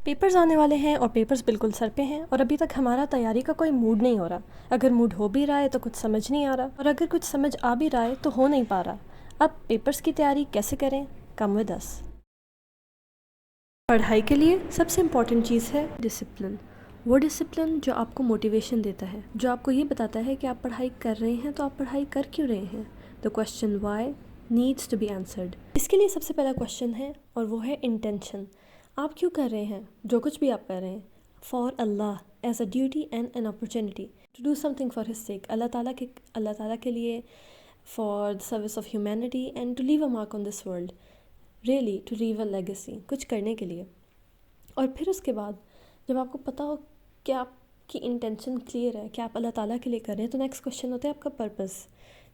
Papers آنے والے ہیں اور پیپرز بالکل سر پہ ہیں اور ابھی تک ہمارا تیاری کا کوئی موڈ نہیں ہو رہا. اگر موڈ ہو بھی رہا ہے تو کچھ سمجھ نہیں آ رہا, اور اگر کچھ سمجھ آ بھی رہا ہے تو ہو نہیں پا رہا. اب پیپرز کی تیاری کیسے کریں؟ Come with us. پڑھائی کے لیے سب سے امپورٹنٹ چیز ہے ڈسپلن. وہ ڈسپلن جو آپ کو موٹیویشن دیتا ہے, جو آپ کو یہ بتاتا ہے کہ آپ پڑھائی کر رہے ہیں تو آپ پڑھائی کر کیوں رہے ہیں. The question why needs to be answered. اس کے لیے سب سے پہلا کوشچن ہے اور وہ ہے انٹینشن. آپ کیوں کر رہے ہیں جو کچھ بھی آپ کر رہے ہیں؟ For Allah, as a duty and an opportunity to do something for his sake. اللہ تعالیٰ کے لیے, for the service of humanity and to leave a mark on this world. Really to leave a legacy, کچھ کرنے کے لیے. اور پھر اس کے بعد جب آپ کو پتہ ہو کہ آپ کی انٹینشن کلیئر ہے کہ آپ اللہ تعالیٰ کے لیے کر رہے ہیں, تو نیکسٹ کوشچن ہوتا ہے آپ کا پرپس,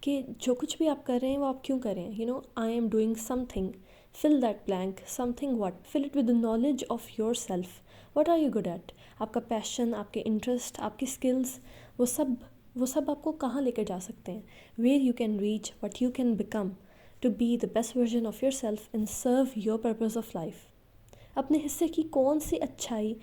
کہ جو کچھ بھی آپ کر رہے ہیں وہ آپ کیوں کر رہے ہیں. I am doing something, fill that blank, something what, fill it with the knowledge of yourself. What are you good at. آپ کا پیشن, آپ کے انٹرسٹ, آپ کی اسکلز, وہ سب آپ کو کہاں لے کر جا سکتے ہیں. Where you can reach, what you can become to be the best version of yourself and serve your purpose of life. اپنے حصے کی کون سی اچھائی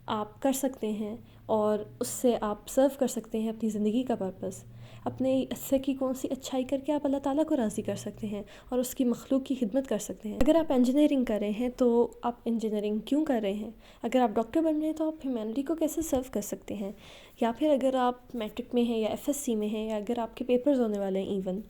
آپ کر سکتے ہیں اور اس سے آپ سرو کر سکتے ہیں اپنی زندگی کا پرپس. اپنے حصے کی کون سی اچھائی کر کے آپ اللہ تعالیٰ کو راضی کر سکتے ہیں اور اس کی مخلوق کی خدمت کر سکتے ہیں. اگر آپ انجینئرنگ کر رہے ہیں تو آپ انجینئرنگ کیوں کر رہے ہیں. اگر آپ ڈاکٹر بن رہے ہیں تو آپ ہیومینٹی کو کیسے سرو کر سکتے ہیں. یا پھر اگر آپ میٹرک میں ہیں یا ایف ایس سی میں ہیں, یا اگر آپ کے پیپرز ہونے والے ہیں ایون,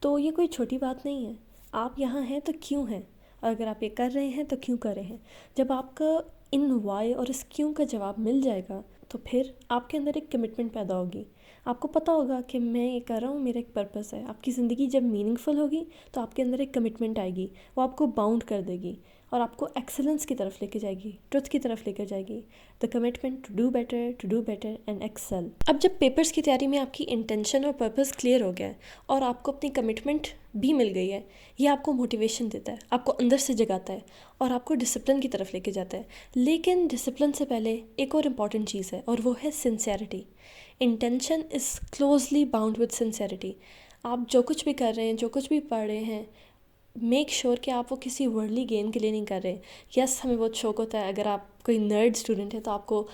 تو یہ کوئی چھوٹی بات نہیں ہے. آپ یہاں ہیں تو کیوں ہیں, اور اگر آپ یہ کر رہے ہیں تو کیوں کر رہے ہیں. جب آپ کا ان وائی اور اس کیوں کا جواب مل جائے گا تو پھر آپ کے اندر ایک کمٹمنٹ پیدا ہوگی. آپ کو پتہ ہوگا کہ میں یہ کر رہا ہوں, میرا ایک پرپس ہے. آپ کی زندگی جب میننگ فل ہوگی تو آپ کے اندر ایک کمٹمنٹ آئے گی, وہ آپ کو باؤنڈ کر دے گی اور آپ کو ایکسلنس کی طرف لے کے جائے گی, ٹروتھ کی طرف لے کر جائے گی. The commitment to do better and excel. اب جب پیپرز کی تیاری میں آپ کی انٹینشن اور پرپس کلیئر ہو گیا ہے اور آپ کو اپنی کمٹمنٹ بھی مل گئی ہے, یہ آپ کو موٹیویشن دیتا ہے, آپ کو اندر سے جگاتا ہے اور آپ کو ڈسپلن کی طرف لے کے جاتا ہے. لیکن ڈسپلن سے پہلے ایک اور امپورٹنٹ چیز ہے اور وہ ہے sincerity. Intention is closely bound with sincerity. آپ جو کچھ بھی کر رہے ہیں, جو کچھ بھی پڑھ رہے ہیں, میک شیور کہ آپ وہ کسی ورلڈلی گین کے لیے نہیں کر رہے. یس, ہمیں بہت شوق ہوتا ہے, اگر آپ کوئی نرڈ اسٹوڈنٹ ہے تو آپ کو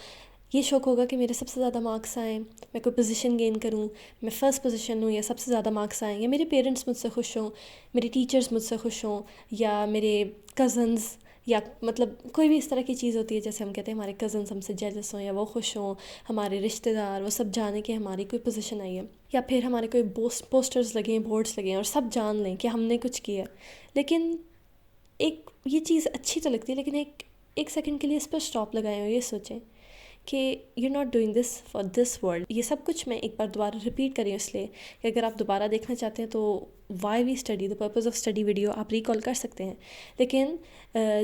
یہ شوق ہوگا کہ میرے سب سے زیادہ مارکس آئیں, میں کوئی پوزیشن گین کروں, میں فرسٹ پوزیشن لوں, یا سب سے زیادہ مارکس آئیں, یا میرے پیرنٹس مجھ سے خوش ہوں, میرے ٹیچرز مجھ سے خوش ہوں, یا میرے کزنز, یا مطلب کوئی بھی اس طرح کی چیز ہوتی ہے جیسے ہم کہتے ہیں ہمارے کزنز ہم سے جیلس ہوں یا وہ خوش ہوں, ہمارے رشتہ دار وہ سب جانیں کہ ہماری کوئی پوزیشن آئی ہے, یا پھر ہمارے کوئی پوسٹرز لگے ہیں, بورڈز لگے ہیں اور سب جان لیں کہ ہم نے کچھ کیا. لیکن ایک یہ چیز اچھی تو لگتی ہے, لیکن ایک سیکنڈ کے لیے اس پر اسٹاپ لگائیں اور یہ سوچیں کہ you not doing this for this world. یہ سب کچھ میں ایک بار دوبارہ ریپیٹ کری ہوں اس لیے کہ اگر آپ دوبارہ دیکھنا چاہتے ہیں تو why we study, the purpose of study video آپ ریکال کر سکتے ہیں. لیکن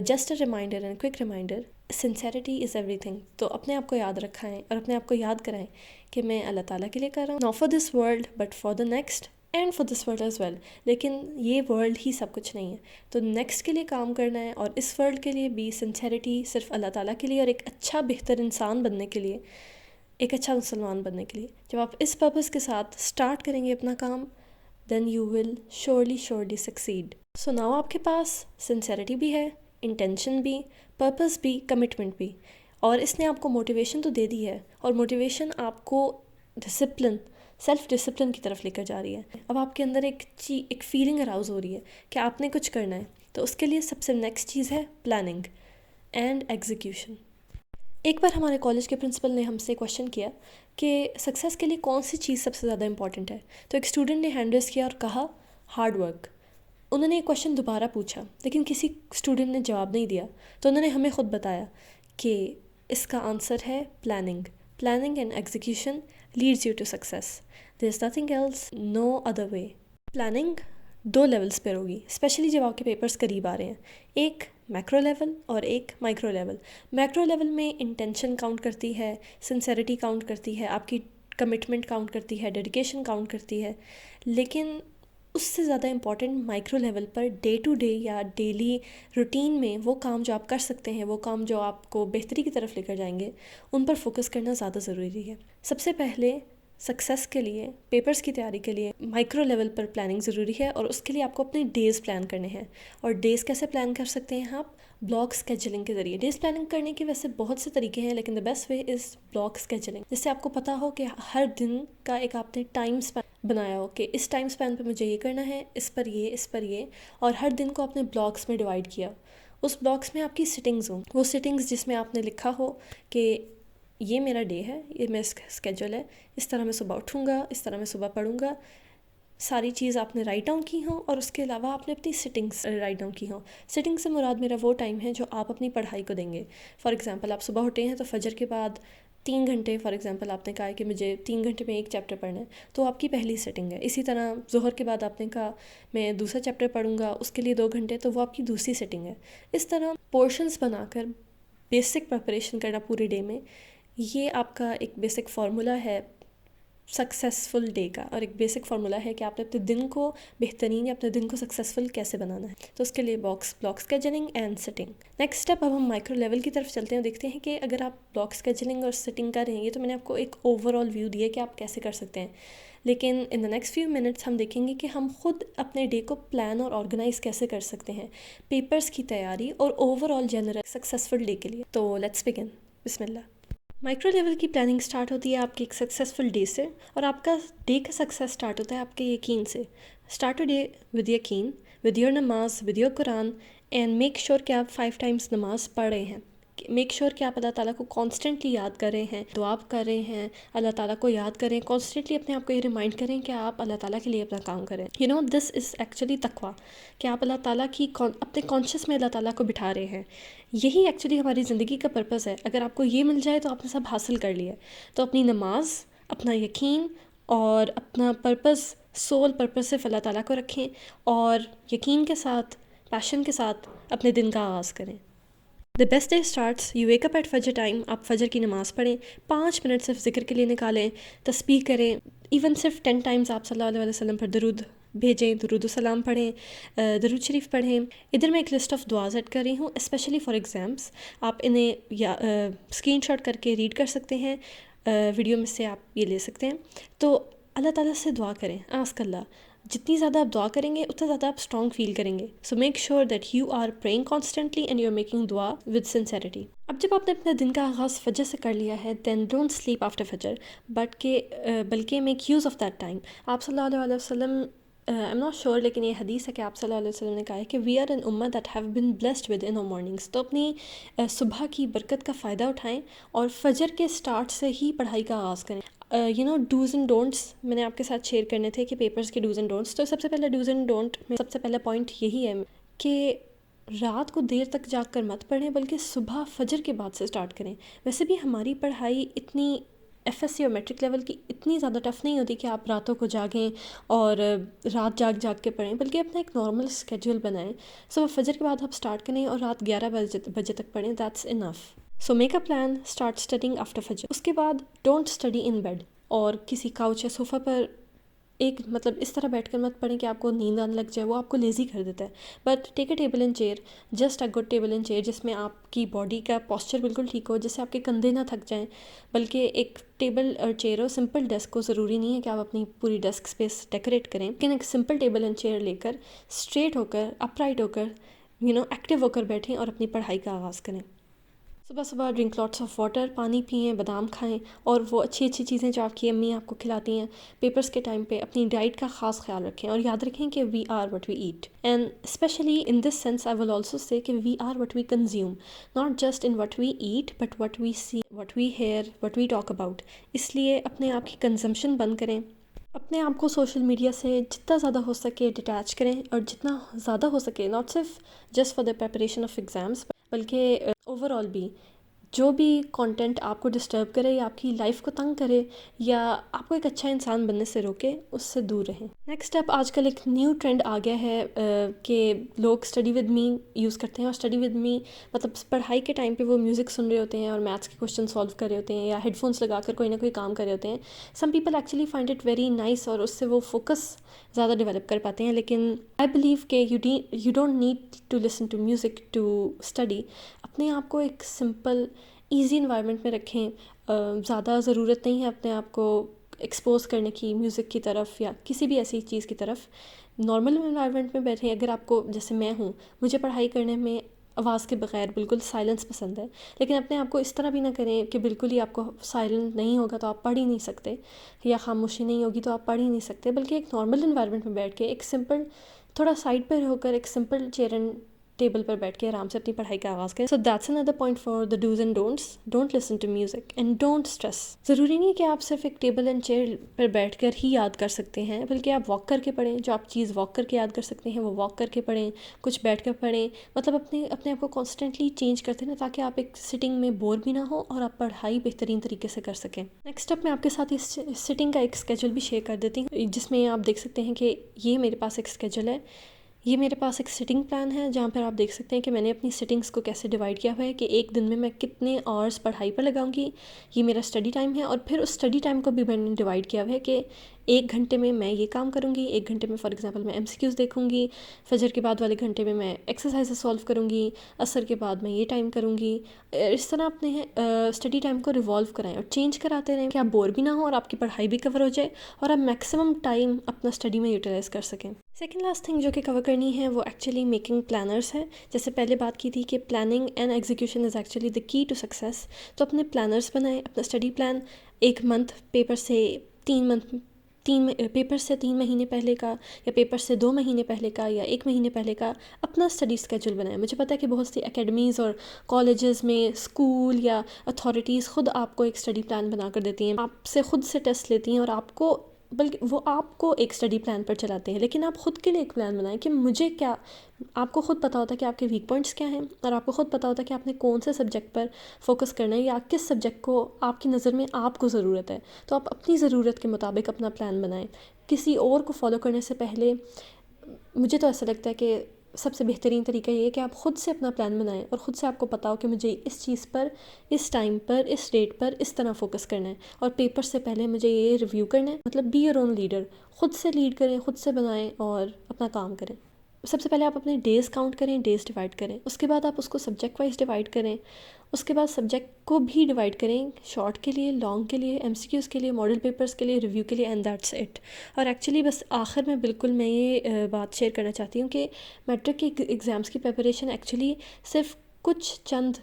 just a reminder and quick reminder, sincerity is everything. تو اپنے آپ کو یاد رکھائیں اور اپنے آپ کو یاد کرائیں کہ میں اللہ تعالیٰ کے لیے کر رہا ہوں, not for this world but for the next and for this world as well. لیکن یہ ورلڈ ہی سب کچھ نہیں ہے, تو نیکسٹ کے لیے کام کرنا ہے, اور اس ورلڈ کے لیے بھی سنسیئرٹی صرف اللہ تعالیٰ کے لیے, اور ایک اچھا بہتر انسان بننے کے لیے, ایک اچھا مسلمان بننے کے لیے. جب آپ اس پرپس کے ساتھ اسٹارٹ کریں گے اپنا کام, then you will surely succeed. So now آپ کے پاس سنسیئرٹی بھی ہے, انٹینشن بھی, پرپس بھی, کمٹمنٹ بھی, اور اس نے آپ کو موٹیویشن تو دے دی ہے, اور موٹیویشن آپ کو ڈسپلن, سیلف ڈسپلن کی طرف لے کر جا رہی ہے. اب آپ کے اندر ایک فیلنگ اراؤز ہو رہی ہے کہ آپ نے کچھ کرنا ہے, تو اس کے لیے سب سے نیکسٹ چیز ہے پلاننگ اینڈ ایگزیکیوشن. ایک بار ہمارے کالج کے پرنسپل نے ہم سے کویشچن کیا کہ سکسیس کے لیے کون سی چیز سب سے زیادہ امپورٹنٹ ہے. تو ایک اسٹوڈنٹ نے ہینڈ ریز کیا اور کہا ہارڈ ورک. انہوں نے یہ کویشچن دوبارہ پوچھا لیکن کسی اسٹوڈنٹ نے جواب نہیں دیا, تو انہوں نے ہمیں خود بتایا کہ اس کا آنسر ہے planning and execution leads you to success. There is nothing else, no other way. Planning 2 levels پر ہوگی, اسپیشلی جب آپ کے پیپرز قریب آ رہے ہیں. ایک میکرو لیول اور ایک مائکرو لیول. میکرو لیول میں انٹینشن کاؤنٹ کرتی ہے, سنسیئرٹی کاؤنٹ کرتی ہے, آپ کی کمٹمنٹ کاؤنٹ کرتی ہے, ڈیڈیکیشن کاؤنٹ کرتی ہے. لیکن اس سے زیادہ امپورٹنٹ مائکرو لیول پر ڈے ٹو ڈے یا ڈیلی روٹین میں وہ کام جو آپ کر سکتے ہیں, وہ کام جو آپ کو بہتری کی طرف لے کر جائیں گے, ان پر فوکس کرنا زیادہ ضروری ہے. سب سے پہلے سکسیس کے لیے, پیپرز کی تیاری کے لیے مائکرو لیول پر پلاننگ ضروری ہے, اور اس کے لیے آپ کو اپنے ڈیز پلان کرنے ہیں. اور ڈیز کیسے پلان کر سکتے ہیں آپ؟ بلاک اسکیجولنگ کے ذریعے. ڈیز پلاننگ کرنے کے ویسے بہت سے طریقے ہیں لیکن the best way is block scheduling. جس سے آپ کو پتہ ہو کہ ہر دن کا ایک آپ نے ٹائم اسپین بنایا ہو کہ اس ٹائم اسپین پہ مجھے یہ کرنا ہے، اس پر یہ، اور ہر دن کو آپ نے بلاکس میں ڈیوائڈ کیا. اس بلاکس میں آپ کی سٹنگز ہوں، وہ سٹنگز جس میں آپ نے لکھا ہو کہ یہ میرا ڈے ہے، یہ میرا اسکیجول ہے، اس طرح میں صبح اٹھوں گا، اس طرح میں صبح پڑھوں گا. ساری چیز آپ نے رائٹ ڈاؤن کی ہوں اور اس کے علاوہ آپ نے اپنی سٹنگس رائٹ ڈاؤن کی ہوں. سٹنگ سے مراد میرا وہ ٹائم ہے جو آپ اپنی پڑھائی کو دیں گے. فار ایگزامپل آپ صبح اٹھے ہیں تو فجر کے بعد 3 گھنٹے، فار ایگزامپل آپ نے کہا ہے کہ مجھے 3 گھنٹے میں ایک چیپٹر پڑھنا ہے، تو آپ کی پہلی سٹنگ ہے. اسی طرح ظہر کے بعد آپ نے کہا میں دوسرا چیپٹر پڑھوں گا، اس کے لیے 2 گھنٹے، تو وہ آپ کی دوسری سٹنگ ہے. اس طرح پورشنز بنا کر بیسک پریپریشن کرنا پورے ڈے میں، یہ آپ کا ایک بیسک فارمولا ہے سکسیزفل ڈے کا، اور ایک بیسک فارمولا ہے کہ آپ نے اپنے دن کو بہترین یا اپنے دن کو سکسیزفل کیسے بنانا ہے. تو اس کے لیے block scheduling and sitting. Next step اب ہم مائکرو لیول کی طرف چلتے ہیں، دیکھتے ہیں کہ اگر آپ بلاک اسکیجولنگ اور سٹنگ کر رہے ہیں، یہ تو میں نے آپ کو ایک اوور آل ویو دیا کہ آپ کیسے کر سکتے ہیں، لیکن ان دا نیکسٹ فیو منٹس ہم دیکھیں گے کہ ہم خود اپنے ڈے کو پلان اور آرگنائز کیسے کر سکتے ہیں پیپرز کی تیاری اور over all general successful day کے لیے. تو لیٹس بگن. بسم اللہ. مائکرو لیول کی پلاننگ سٹارٹ ہوتی ہے آپ کے ایک سکسیزفل ڈے سے، اور آپ کا ڈے کا سکسیز سٹارٹ ہوتا ہے آپ کے یقین سے. اسٹارٹ ڈے ود یقین، ود یور نماز، with your Quran, and make sure کہ آپ 5 ٹائمز نماز پڑھ رہے ہیں. میک شیور کہ آپ اللہ تعالیٰ کو کانسٹنٹلی یاد کر رہے ہیں، دعا کر رہے ہیں، اللہ تعالیٰ کو یاد کریں، کانسٹنٹلی اپنے آپ کو یہ ریمائنڈ کریں کہ آپ اللہ تعالیٰ کے لیے اپنا کام کریں. دس از ایکچولی تقویٰ، کہ آپ اللہ تعالیٰ کی اپنے کانشیس میں اللہ تعالیٰ کو بٹھا رہے ہیں. یہی ایکچولی ہماری زندگی کا پرپس ہے. اگر آپ کو یہ مل جائے تو آپ نے سب حاصل کر لیا. تو اپنی نماز، اپنا یقین اور اپنا پرپس، سول پرپس صرف اللہ تعالیٰ کو رکھیں، اور یقین کے ساتھ، پیشن کے ساتھ اپنے دن کا آغاز کریں. The best day starts, you wake up at Fajr time. آپ فجر کی نماز پڑھیں، 5 منٹ صرف ذکر کے لیے نکالیں، تسبیح کریں. ایون صرف 10 ٹائمز آپ صلی اللہ علیہ وسلم پر درود بھیجیں، درود و سلام پڑھیں، درود شریف پڑھیں. ادھر میں ایک لسٹ آف دعا ایڈ کر رہی ہوں اسپیشلی فار ایگزامس. آپ انہیں یا اسکرین شاٹ کر کے ریڈ کر سکتے ہیں، ویڈیو میں سے آپ یہ لے سکتے ہیں. تو اللہ تعالیٰ سے دعا کریں، آسک اللہ. جتنی زیادہ آپ دعا کریں گے اتنا زیادہ آپ اسٹرانگ فیل کریں گے. So make sure that you are praying constantly and you are making dua with sincerity. اب جب آپ نے اپنے دن کا آغاز فجر سے کر لیا ہے، دین ڈونٹ سلیپ آفٹر فجر، بلکہ make use of that time. آپ صلی اللہ علیہ وسلم، آئی ایم ناٹ شیور، لیکن یہ حدیث ہے کہ آپ صلی اللہ علیہ وسلم نے کہا ہے کہ وی آر این امہ that have been blessed with in our mornings. تو اپنی صبح کی برکت کا فائدہ اٹھائیں اور فجر کے سٹارٹ سے ہی پڑھائی کا آغاز کریں. ڈوز اینڈ ڈونٹس میں نے آپ کے ساتھ شیئر کرنے تھے کہ پیپرز کے ڈوز اینڈ ڈونٹس. تو سب سے پہلے ڈوز اینڈ ڈونٹ میں سب سے پہلا پوائنٹ یہی ہے کہ رات کو دیر تک جاگ کر مت پڑھیں، بلکہ صبح فجر کے بعد سے اسٹارٹ کریں. ویسے بھی ہماری پڑھائی اتنی ایف ایس سی اور میٹرک لیول کی اتنی زیادہ ٹف نہیں ہوتی کہ آپ راتوں کو جاگیں اور رات جاگ کے پڑھیں، بلکہ اپنا ایک نارمل اسکیجول بنائیں. صبح فجر کے بعد آپ اسٹارٹ کریں اور رات 11 بجے تک پڑھیں. That's enough. So make a plan, start studying after فجر. اس کے بعد ڈونٹ اسٹڈی ان بیڈ، اور کسی کاؤچ یا صوفہ پر اس طرح بیٹھ کر مت پڑھیں کہ آپ کو نیند آنے لگ جائے، وہ آپ کو لیزی کر دیتا ہے. But take a table and chair, just a good table and chair, جس میں آپ کی باڈی کا پوسچر بالکل ٹھیک ہو، جس سے آپ کے کندھے نہ تھک جائیں. بلکہ ایک ٹیبل اور چیئر ہو، سمپل ڈیسک ہو. ضروری نہیں ہے کہ آپ اپنی پوری ڈیسک اسپیس ڈیکوریٹ کریں، لیکن ایک سمپل ٹیبل اینڈ چیئر لے کر اسٹریٹ ہو کر، اپ رائٹ ہو کر، ایکٹیو ہو کر بیٹھیں اور اپنی پڑھائی کا آغاز کریں. صبح ڈرنک لاٹس آف واٹر، پانی پئیں، بادام کھائیں، اور وہ اچھی چیزیں جو آپ کی امی آپ کو کھلاتی ہیں. پیپرز کے ٹائم پہ اپنی ڈائٹ کا خاص خیال رکھیں، اور یاد رکھیں کہ we are what we eat. And specially in this sense I will also say کہ we are what we consume, not just in what we eat but what we see, what we hear, what we talk about. اس لیے اپنے آپ کی consumption بند کریں. اپنے آپ کو سوشل میڈیا سے جتنا زیادہ ہو سکے ڈیٹیچ کریں، اور جتنا زیادہ ہو سکے، ناٹ صرف just for the preparation of exams, بلکہ اوور آل بھی جو بھی کانٹینٹ آپ کو ڈسٹرب کرے یا آپ کی لائف کو تنگ کرے یا آپ کو ایک اچھا انسان بننے سے روکے، اس سے دور رہیں. نیکسٹ اسٹیپ، آج کل ایک نیو ٹرینڈ آ گیا ہے کہ لوگ اسٹڈی ود می یوز کرتے ہیں. اور اسٹڈی ود می مطلب پڑھائی کے ٹائم پہ وہ میوزک سن رہے ہوتے ہیں اور میتھس کے کوشچن سالو کر رہے ہوتے ہیں، یا ہیڈ فونس لگا کر کوئی نہ کوئی کام کر رہے ہوتے ہیں. Some people actually find it very nice, اور اس سے وہ فوکس زیادہ ڈیولپ کر پاتے ہیں. لیکن آئی بلیو کہ you don't need to listen to music to study. اپنے آپ کو ایک سمپل ایزی انوائرمنٹ میں رکھیں. زیادہ ضرورت نہیں ہے اپنے آپ کو ایکسپوز کرنے کی میوزک کی طرف یا کسی بھی ایسی چیز کی طرف. نارمل انوائرمنٹ میں بیٹھیں. اگر آپ کو، جیسے میں ہوں، مجھے پڑھائی کرنے میں آواز کے بغیر بالکل سائلنس پسند ہے، لیکن اپنے آپ کو اس طرح بھی نہ کریں کہ بالکل ہی آپ کو سائلنٹ نہیں ہوگا تو آپ پڑھ ہی نہیں سکتے، یا خاموشی نہیں ہوگی تو آپ پڑھ ہی نہیں سکتے، بلکہ ایک نارمل انوائرمنٹ میں بیٹھ کے ایک سمپل تھوڑا سائڈ پر ہو کر ایک سمپل چیئر اینڈ ٹیبل پر بیٹھ کے آرام سے اپنی پڑھائی کا آغاز کریں. So that's another point for the do's and don'ts. Don't listen to music and don't stress. ضروری نہیں کہ آپ صرف ایک ٹیبل اینڈ چیئر پر بیٹھ کر ہی یاد کر سکتے ہیں، بلکہ آپ واک کر کے پڑھیں. جو آپ چیز واک کر کے یاد کر سکتے ہیں وہ واک کر کے پڑھیں، کچھ بیٹھ کر پڑھیں. مطلب اپنے آپ کو کانسٹنٹلی چینج کرتے ہیں تاکہ آپ ایک سٹنگ میں بور بھی نہ ہو اور آپ پڑھائی بہترین طریقے سے کر سکیں. نیکسٹ اپ میں آپ کے ساتھ اس سٹنگ کا ایک اسکیجول بھی شیئر کر دیتی ہوں، جس میں آپ دیکھ سکتے ہیں کہ یہ میرے پاس ایک اسکیجول ہے. یہ میرے پاس ایک سٹنگ پلان ہے جہاں پر آپ دیکھ سکتے ہیں کہ میں نے اپنی سٹنگس کو کیسے ڈیوائڈ کیا ہوا ہے کہ ایک دن میں کتنے آورس پڑھائی پر لگاؤں گی. یہ میرا اسٹڈی ٹائم ہے، اور پھر اس اسٹڈی ٹائم کو بھی میں نے ڈیوائڈ کیا ہوا ہے کہ 1 گھنٹے میں میں یہ کام کروں گی، 1 گھنٹے میں فار ایگزامپل میں MCQs دیکھوں گی، فجر کے بعد والے گھنٹے میں میں ایکسرسائز سولو کروں گی، عصر کے بعد میں یہ ٹائم کروں گی. اس طرح اپنے اسٹڈی ٹائم کو ریوالو کرائیں اور چینج کراتے رہیں کہ آپ بور بھی نہ ہوں اور آپ کی پڑھائی بھی کور ہو جائے اور آپ میکسیمم ٹائم اپنا اسٹڈی میں یوٹیلائز کر سکیں. سیکنڈ لاسٹ تھنگ جو کہ کور کرنی ہے وہ ایکچولی میکنگ پلانرس ہے. جیسے پہلے بات کی تھی کہ planning and execution is actually the کی ٹو سکسیس. تو اپنے پلانرس بنائیں، اپنا اسٹڈی پلان 1 منتھ پیپر سے 3 مہینے پہلے کا، یا پیپر سے 2 مہینے پہلے کا، یا 1 مہینے پہلے کا اپنا اسٹڈی اسکیجول بنائیں. مجھے پتا ہے کہ بہت سی اکیڈمیز اور کالجز میں اسکول یا اتھارٹیز خود آپ کو ایک اسٹڈی پلان بنا کر دیتی ہیں، آپ سے خود سے ٹیسٹ لیتی ہیں اور آپ کو بلکہ وہ آپ کو ایک اسٹڈی پلان پر چلاتے ہیں. لیکن آپ خود کے لیے ایک پلان بنائیں کہ مجھے کیا، آپ کو خود پتہ ہوتا ہے کہ آپ کے ویک پوائنٹس کیا ہیں، اور آپ کو خود پتہ ہوتا ہے کہ آپ نے کون سے سبجیکٹ پر فوکس کرنا ہے یا کس سبجیکٹ کو آپ کی نظر میں آپ کو ضرورت ہے. تو آپ اپنی ضرورت کے مطابق اپنا پلان بنائیں. کسی اور کو فالو کرنے سے پہلے مجھے تو ایسا لگتا ہے کہ سب سے بہترین طریقہ یہ ہے کہ آپ خود سے اپنا پلان بنائیں اور خود سے آپ کو پتا ہو کہ مجھے اس چیز پر، اس ٹائم پر، اس ڈیٹ پر اس طرح فوکس کرنا ہے، اور پیپر سے پہلے مجھے یہ ریویو کرنا ہے. مطلب بی یور اون لیڈر. خود سے لیڈ کریں، خود سے بنائیں اور اپنا کام کریں. سب سے پہلے آپ اپنے ڈیز کاؤنٹ کریں، ڈیز ڈیوائڈ کریں. اس کے بعد آپ اس کو سبجیکٹ وائز ڈیوائڈ کریں. اس کے بعد سبجیکٹ کو بھی ڈیوائڈ کریں، شارٹ کے لیے، لانگ کے لیے، MCQs کے لیے، ماڈل پیپرز کے لیے، ریویو کے لیے، اینڈ دیٹس اٹ. اور ایکچولی بس آخر میں بالکل میں یہ بات شیئر کرنا چاہتی ہوں کہ میٹرک کے ایگزامس کی پریپریشن ایکچولی صرف کچھ چند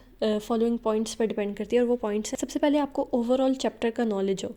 فالوئنگ پوائنٹس پر ڈیپینڈ کرتی ہے، اور وہ پوائنٹس ہیں: سب سے پہلے آپ کو اوور آل چیپٹر کا نالج ہو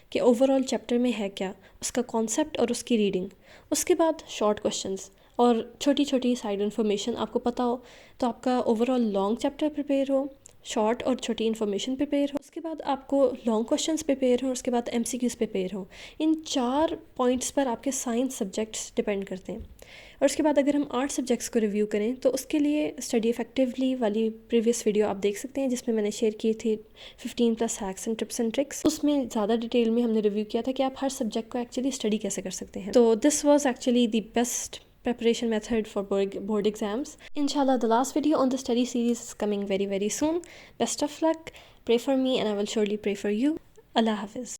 کہ اوور آل چیپٹر میں ہے کیا، اس کا کانسیپٹ اور اس کی ریڈنگ. اس کے بعد شارٹ کوشچنس اور چھوٹی چھوٹی سائڈ انفارمیشن آپ کو پتہ ہو، تو آپ کا overall long chapter prepare ہو، شارٹ اور چھوٹی انفارمیشن پریپیئر ہو. اس کے بعد آپ کو لانگ کوشچنس پریپیئر ہوں، اور اس کے بعد MCQs پریپیئر ہوں. ان 4 پوائنٹس پر آپ کے سائنس سبجیکٹس ڈیپینڈ کرتے ہیں. اور اس کے بعد اگر ہم 8 سبجیکٹس کو ریویو کریں تو اس کے لیے اسٹڈی افیکٹولی والی پریویس ویڈیو آپ دیکھ سکتے ہیں، جس میں میں نے شیئر کی تھی 15+ hacks and tips and tricks. اس میں زیادہ ڈیٹیل میں ہم نے ریویو کیا تھا کہ آپ ہر سبجیکٹ کو ایکچولی اسٹڈی کیسے کر سکتے ہیں. تو this was actually the best preparation method for board exams. Inshallah, the last video on the study series is coming very, very soon. Best of luck. Pray for me and I will surely pray for you. Allah Hafiz.